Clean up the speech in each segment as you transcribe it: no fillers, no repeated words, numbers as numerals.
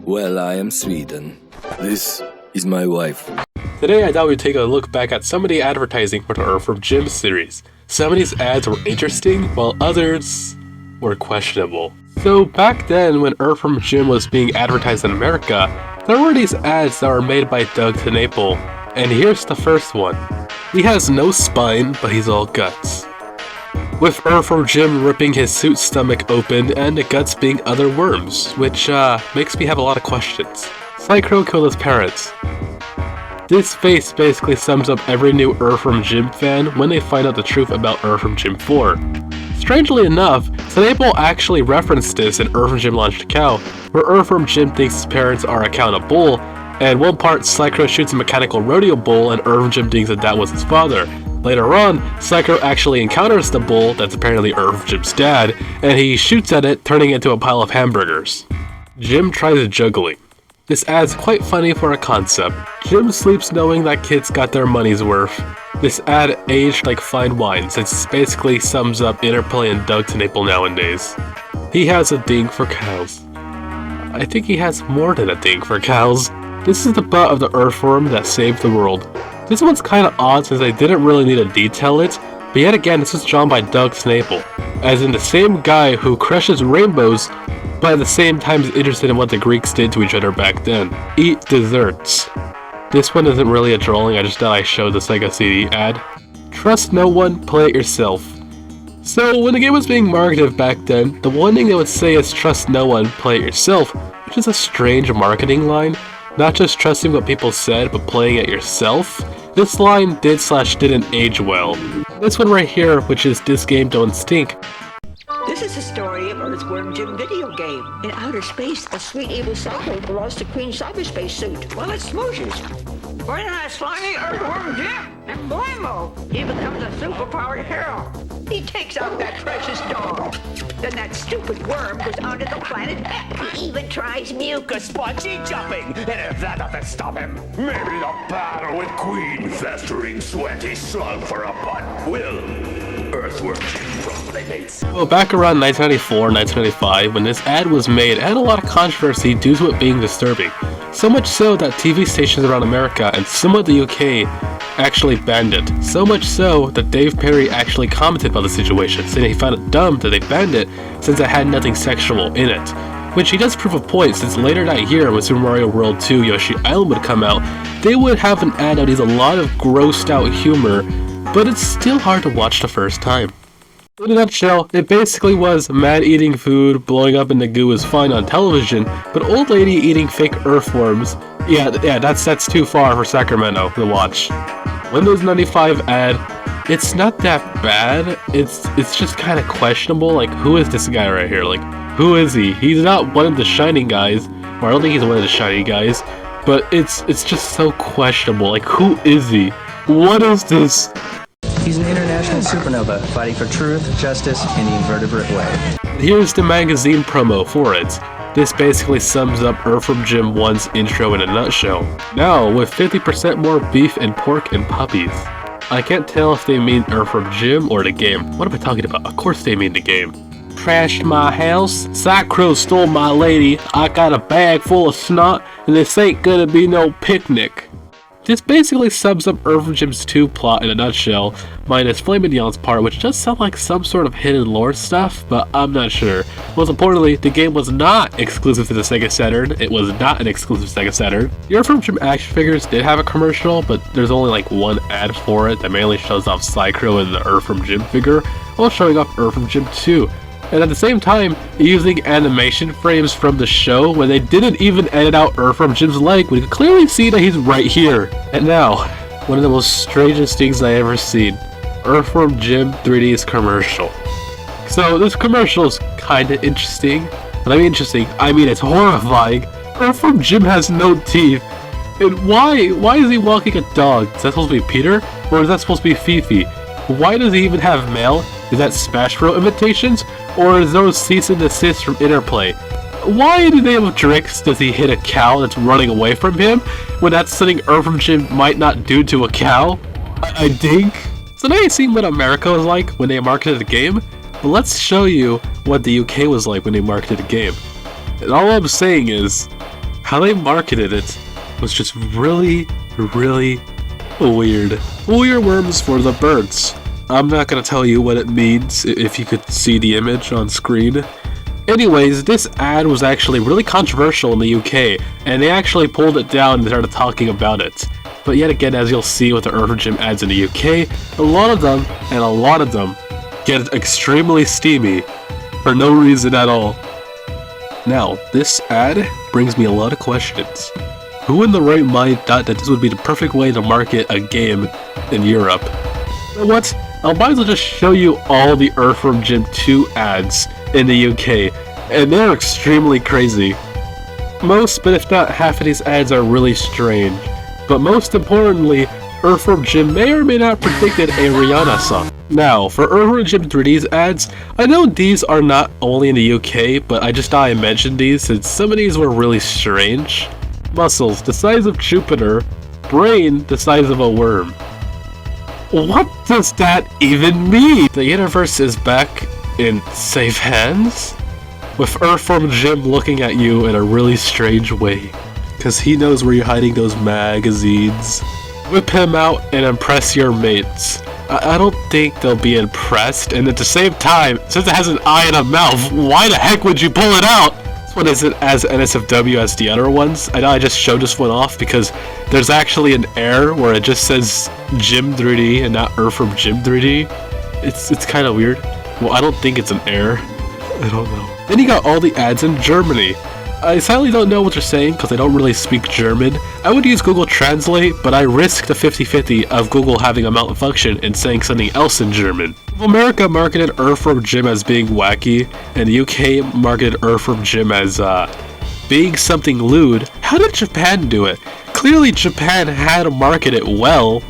Well, I am Sweden. This is my wife. Today I thought we'd take a look back at some of the advertising for the Earthworm Jim series. Some of these ads were interesting, while others were questionable. So back then, when Earthworm Jim was being advertised in America, there were these ads that were made by Doug TenNapel, and here's the first one. He has no spine, but he's all guts. With Earthworm Jim ripping his suit stomach open and the guts being other worms, which makes me have a lot of questions. Psycho killed his parents. This face basically sums up every new Earthworm Jim fan when they find out the truth about Earthworm Jim 4. Strangely enough, TenNapel actually referenced this in Earthworm Jim Launched a Cow, where Earthworm Jim thinks his parents are a cow and a bull, and one part Psycho shoots a mechanical rodeo bull and Earthworm Jim thinks that was his father. Later on, Psycho actually encounters the bull that's apparently Earthworm Jim's dad, and he shoots at it, turning it into a pile of hamburgers. Jim tries juggling. This ad's quite funny for a concept. Jim sleeps knowing that kids got their money's worth. This ad aged like fine wine, since it basically sums up Interplay and Doug TenNapel nowadays. He has a ding for cows. I think he has more than a ding for cows. This is the butt of the earthworm that saved the world. This one's kinda odd since they didn't really need to detail it, but yet again this is drawn by Doug TenNapel, as in the same guy who crushes rainbows, but at the same time is interested in what the Greeks did to each other back then. Eat desserts. This one isn't really a drawing, I just thought I showed the Sega CD ad. Trust no one, play it yourself. So when the game was being marketed back then, the one thing they would say is trust no one, play it yourself, which is a strange marketing line. Not just trusting what people said, but playing it yourself. This line didn't age well. This one right here, which is this game don't stink. This is the story of Earthworm Jim video game. In outer space, a sweet evil psycho lost a Queen cyberspace suit. Well, it smooshes. Right in that slimy Earthworm Jim, and blammo, he becomes a superpowered hero. He takes out that precious dog. Then that stupid worm goes onto the planet Heck. He even tries mucus Spongy jumping, and if that doesn't stop him, maybe the battle with Queen festering sweaty slug for a butt will. Earthworm Jim from Playmates. Well, back around 1994, 1995, when this ad was made, it had a lot of controversy due to it being disturbing. So much so that TV stations around America and some of the UK actually banned it. So much so that Dave Perry actually commented about the situation, saying he found it dumb that they banned it since it had nothing sexual in it. Which he does prove a point, since later that year when Super Mario World 2 Yoshi Island would come out, they would have an ad that has a lot of grossed out humor, but it's still hard to watch the first time. In a nutshell, it basically was man eating food, blowing up in the goo is fine on television, but old lady eating fake earthworms, yeah, that's too far for Sacramento to watch. Windows 95 ad, it's not that bad, it's just kinda questionable, like who is this guy right here, like who is he? He's not one of the shiny guys, or I don't think he's one of the shiny guys, but it's just so questionable, like who is he? What is this? He's an international supernova, fighting for truth, justice, in the invertebrate way. Here's the magazine promo for it. This basically sums up Earthworm Jim 1's intro in a nutshell. Now, with 50% more beef and pork and puppies. I can't tell if they mean Earthworm Jim or the game. What am I talking about? Of course they mean the game. Trashed my house, Psycho stole my lady, I got a bag full of snot, and this ain't gonna be no picnic. This basically sums up Earthworm Jim's 2 plot in a nutshell, minus Flame Mignon's part, which does sound like some sort of hidden lore stuff, but I'm not sure. Most importantly, the game was not exclusive to the Sega Saturn. It was not an exclusive Sega Saturn. The Earthworm Jim action figures did have a commercial, but there's only like one ad for it that mainly shows off Psycho and the Earthworm Jim figure, while showing off Earthworm Jim 2. And at the same time, using animation frames from the show when they didn't even edit out Earthworm Jim's leg, we could clearly see that he's right here. And now, one of the most strangest things I ever seen, Earthworm Jim 3D's commercial. So this commercial is kinda interesting. When I mean interesting, I mean it's horrifying. Earthworm Jim has no teeth. And why is he walking a dog? Is that supposed to be Peter? Or is that supposed to be Fifi? Why does he even have mail? Is that Smash Bros invitations? Or is those cease and desist from Interplay? Why in the name of Drix does he hit a cow that's running away from him when that's something Earthworm Jim might not do to a cow? I think. So now you've seen what America was like when they marketed the game, but let's show you what the UK was like when they marketed the game. And all I'm saying is, how they marketed it was just really, really weird. Earworms for the birds. I'm not gonna tell you what it means if you could see the image on screen. Anyways, this ad was actually really controversial in the UK, and they actually pulled it down and started talking about it. But yet again, as you'll see with the Earthworm Jim ads in the UK, a lot of them get extremely steamy for no reason at all. Now, this ad brings me a lot of questions. Who in the right mind thought that this would be the perfect way to market a game in Europe? You know what? I might as well just show you all the Earthworm Jim 2 ads in the UK, and they're extremely crazy. Most, but if not half of these ads are really strange. But most importantly, Earthworm Jim may or may not predicted a Rihanna song. Now, for Earthworm Jim 3D's ads, I know these are not only in the UK, but I just thought I mentioned these since some of these were really strange. Muscles the size of Jupiter, brain the size of a worm. What does that even mean? The universe is back in safe hands? With Earthworm Jim looking at you in a really strange way. Cause he knows where you're hiding those magazines. Whip him out and impress your mates. I don't think they'll be impressed, and at the same time, since it has an eye and a mouth, why the heck would you pull it out? This one isn't as NSFW as the other ones. I know I just showed this one off because there's actually an error where it just says Jim 3D and not Earthworm Jim 3D. It's kind of weird. Well, I don't think it's an error. I don't know. Then you got all the ads in Germany. I sadly don't know what they're saying because I don't really speak German. I would use Google Translate, but I risk the 50-50 of Google having a malfunction and saying something else in German. America marketed Earthworm Jim as being wacky, and the UK marketed Earthworm Jim as being something lewd. How did Japan do it? Clearly Japan had to market it well.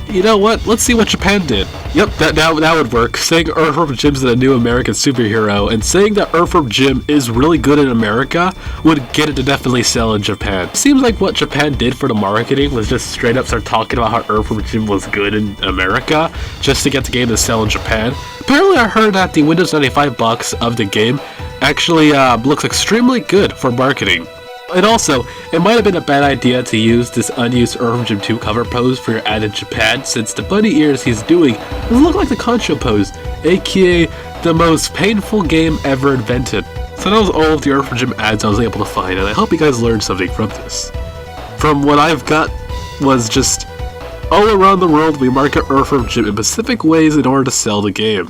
You know what? Let's see what Japan did. Yep, that would work. Saying Earthworm Jim's a new American superhero, and saying that Earthworm Jim is really good in America would get it to definitely sell in Japan. Seems like what Japan did for the marketing was just straight up start talking about how Earthworm Jim was good in America, just to get the game to sell in Japan. Apparently I heard that the Windows 95 box of the game actually looks extremely good for marketing. And also, it might have been a bad idea to use this unused Earthworm Jim 2 cover pose for your ad in Japan, since the bunny ears he's doing look like the Concho pose, aka the most painful game ever invented. So that was all of the Earthworm Jim ads I was able to find, and I hope you guys learned something from this. From what I've got was just, all around the world we market Earthworm Jim in specific ways in order to sell the game.